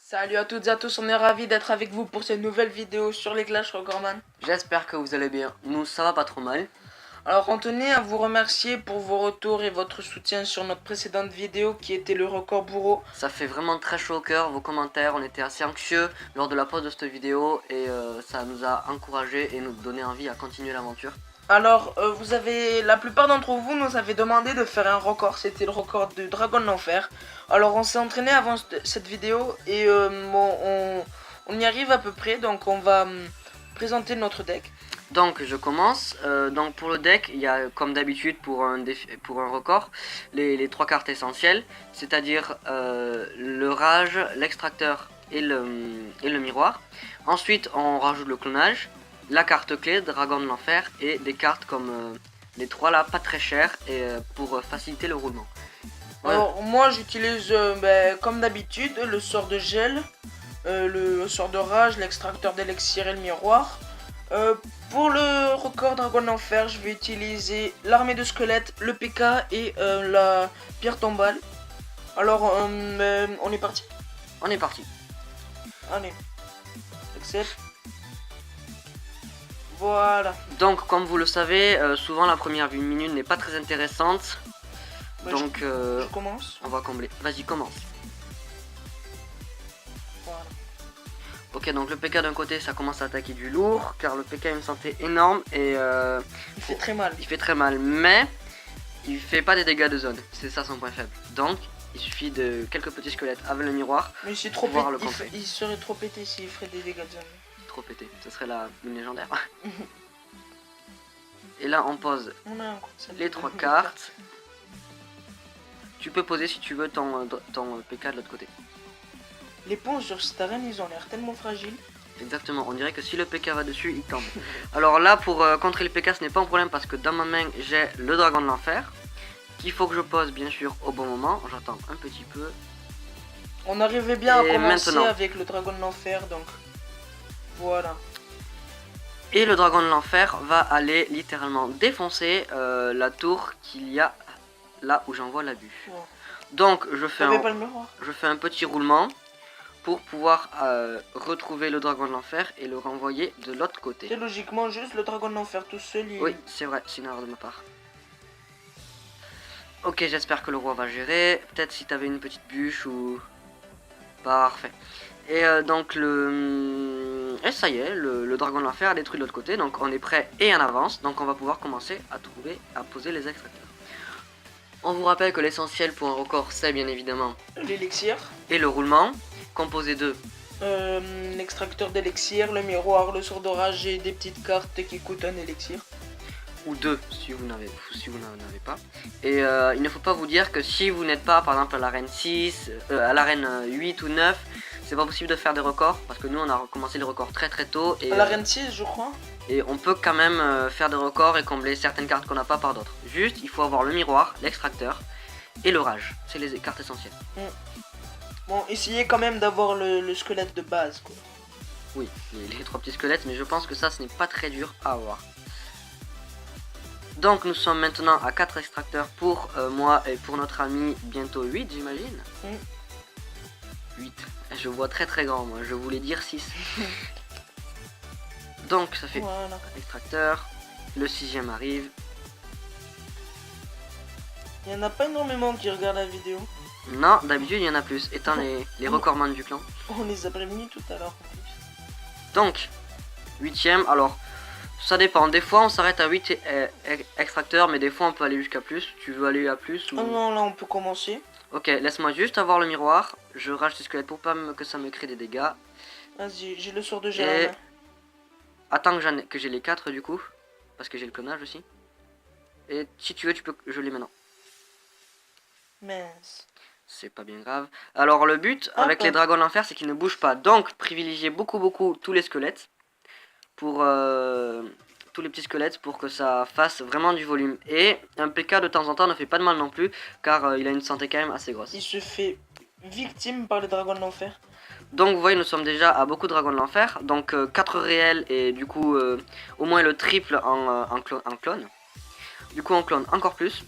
Salut à toutes et à tous, on est ravis d'être avec vous pour cette nouvelle vidéo sur les Clash Rock'n'Roll. J'espère que vous allez bien. Nous, ça va pas trop mal. Alors on tenait à vous remercier pour vos retours et votre soutien sur notre précédente vidéo qui était le record bourreau. Ça fait vraiment très chaud au cœur, vos commentaires. On était assez anxieux lors de la pause de cette vidéo et ça nous a encouragé et nous donné envie à continuer l'aventure. Alors la plupart d'entre vous nous avez demandé de faire un record, c'était le record de Dragon d'Enfer. Alors on s'est entraîné avant cette vidéo et on y arrive à peu près, donc on va présenter notre deck. Donc je commence. Donc pour le deck, il y a comme d'habitude pour un record les trois cartes essentielles, c'est-à-dire le rage, l'extracteur et le miroir. Ensuite on rajoute le clonage, la carte clé, Dragon de l'Enfer, et des cartes comme les trois là, pas très chères, et pour faciliter le roulement. Voilà. Alors moi j'utilise comme d'habitude le sort de gel, le sort de rage, l'extracteur d'élixir et le miroir. Pour le record Dragon d'Enfer, je vais utiliser l'armée de squelettes, le PK et la pierre tombale. Alors on est parti. On est parti. Allez, accepte. Voilà. Donc comme vous le savez, souvent la première minute n'est pas très intéressante. Ouais, donc je commence. on va combler. Vas-y, commence. Voilà. Ok, donc le PK d'un côté ça commence à attaquer du lourd, car le PK a une santé énorme et il fait très mal. Il fait très mal, mais il fait pas des dégâts de zone, c'est ça son point faible. Donc il suffit de quelques petits squelettes avec le miroir. Mais c'est trop pouvoir pété, le il serait trop pété s'il ferait des dégâts de zone. Trop pété, ce serait une légendaire. Et là on pose les trois cartes. Tu peux poser si tu veux ton PK de l'autre côté. Les ponts sur cette arène ils ont l'air tellement fragiles. Exactement, on dirait que si le PK va dessus, il tombe. Alors là, pour contrer le PK, ce n'est pas un problème parce que dans ma main, j'ai le Dragon de l'Enfer, qu'il faut que je pose bien sûr au bon moment. J'attends un petit peu. On arrivait bien et à commencer maintenant, avec le Dragon de l'Enfer, donc voilà. Et le Dragon de l'Enfer va aller littéralement défoncer la tour qu'il y a là où j'envoie l'abus. Ouais. Donc je fais un petit roulement pour pouvoir retrouver le Dragon de l'Enfer et le renvoyer de l'autre côté. C'est logiquement juste le Dragon de l'Enfer tout seul. Oui, c'est vrai, c'est une erreur de ma part. Ok, j'espère que le roi va gérer. Peut-être si t'avais une petite bûche ou... Parfait. Et donc et ça y est, le Dragon de l'Enfer a détruit de l'autre côté. Donc on est prêt et en avance. Donc on va pouvoir commencer à poser les extracteurs. On vous rappelle que l'essentiel pour un record, c'est bien évidemment l'élixir et le roulement, composé de l'extracteur d'élixir, le miroir, le sort d'orage et des petites cartes qui coûtent un élixir. Ou deux si vous n'en avez pas. Et il ne faut pas vous dire que si vous n'êtes pas par exemple à l'arène 6, à l'arène 8 ou 9, c'est pas possible de faire des records parce que nous on a recommencé les records très tôt. Et, à l'arène 6 je crois. Et on peut quand même faire des records et combler certaines cartes qu'on n'a pas par d'autres. Juste il faut avoir le miroir, l'extracteur et le rage. C'est les cartes essentielles. Bon, essayez quand même d'avoir le squelette de base quoi. Oui, les trois petits squelettes, mais je pense que ça ce n'est pas très dur à avoir. Donc nous sommes maintenant à 4 extracteurs pour moi et pour notre ami, bientôt 8 j'imagine. 8, je vois très grand moi, je voulais dire 6. Donc ça fait 4 extracteurs, le 6ème arrive. Il n'y en a pas énormément qui regardent la vidéo. Non, d'habitude il y en a plus, étant les recordman du clan. On les a prévenus tout à l'heure. Donc, 8ème, alors... Ça dépend, des fois on s'arrête à 8 extracteurs, mais des fois on peut aller jusqu'à plus. Tu veux aller à plus ou... Oh non, là on peut commencer. Ok, laisse-moi juste avoir le miroir. Je rage les squelettes pour pas que ça me crée des dégâts. Vas-y, j'ai le sort de gel. Attends que j'ai les 4 du coup, parce que j'ai le clonage aussi. Et si tu veux, tu peux geler maintenant. Mince. C'est pas bien grave. Alors le but avec les dragons d'enfer, c'est qu'ils ne bougent pas. Donc privilégiez beaucoup tous les squelettes. Pour tous les petits squelettes pour que ça fasse vraiment du volume. Et un PK de temps en temps ne fait pas de mal non plus, car il a une santé quand même assez grosse. Il se fait victime par les dragons de l'enfer. Donc vous voyez, nous sommes déjà à beaucoup de dragons de l'enfer, donc 4 réels et du coup au moins le triple en clone. Du coup on clone encore plus.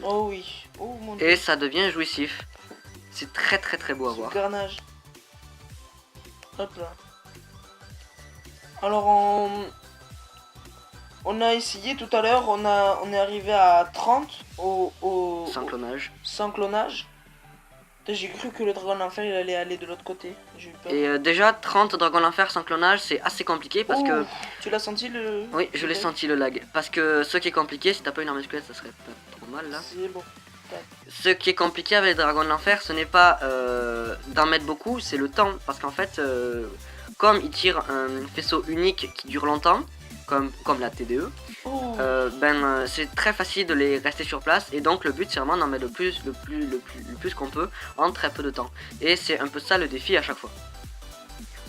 Oh oui, oh mon Dieu. Et ça devient jouissif. C'est très beau à voir. Garnage. Hop là. Alors on a essayé tout à l'heure, on est arrivé à 30 Sans clonage. sans clonage. J'ai cru que le dragon d'enfer il allait aller de l'autre côté. J'ai eu peur. Et déjà 30 dragons d'enfer sans clonage c'est assez compliqué parce que... Tu l'as senti le... Oui, je l'ai senti le lag. Parce que ce qui est compliqué, si t'as pas une arme squelette ça serait pas trop mal là. C'est bon. Ce qui est compliqué avec les dragons de l'enfer, ce n'est pas d'en mettre beaucoup, c'est le temps. Parce qu'en fait, comme ils tirent un faisceau unique qui dure longtemps, comme la TDE, c'est très facile de les rester sur place. Et donc le but c'est vraiment d'en mettre le plus qu'on peut en très peu de temps. Et c'est un peu ça le défi à chaque fois.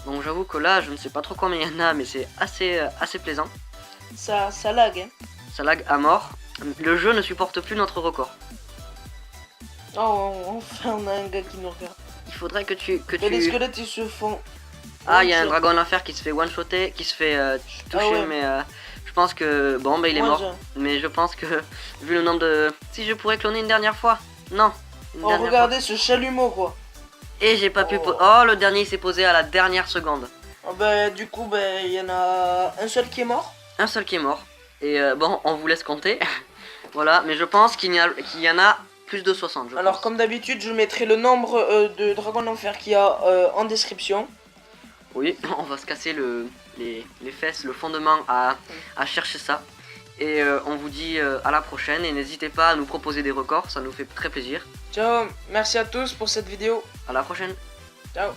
Donc j'avoue que là, je ne sais pas trop combien il y en a, mais c'est assez plaisant. Ça lag, hein. Ça lag à mort. Le jeu ne supporte plus notre record. Oh, enfin on a un gars qui nous regarde. Il faudrait que tu... Mais les squelettes ils se font... Ah, il y a un dragon d'enfer qui se fait one-shotter, qui se fait toucher, mais je pense que... Bon, bah il est mort. Mais je pense que, vu le nombre de... Si je pourrais cloner une dernière fois. Non. Regardez ce chalumeau, quoi. Et j'ai pas pu... Oh, le dernier il s'est posé à la dernière seconde. Du coup, il y en a un seul qui est mort. Un seul qui est mort. Et bon, on vous laisse compter. Voilà, mais je pense qu'il y en a plus de 60. Alors, comme d'habitude, je mettrai le nombre de dragons d'enfer qu'il y a en description. Oui, on va se casser les fesses, le fondement à chercher ça. Et on vous dit à la prochaine. Et n'hésitez pas à nous proposer des records, ça nous fait très plaisir. Ciao, merci à tous pour cette vidéo. À la prochaine. Ciao.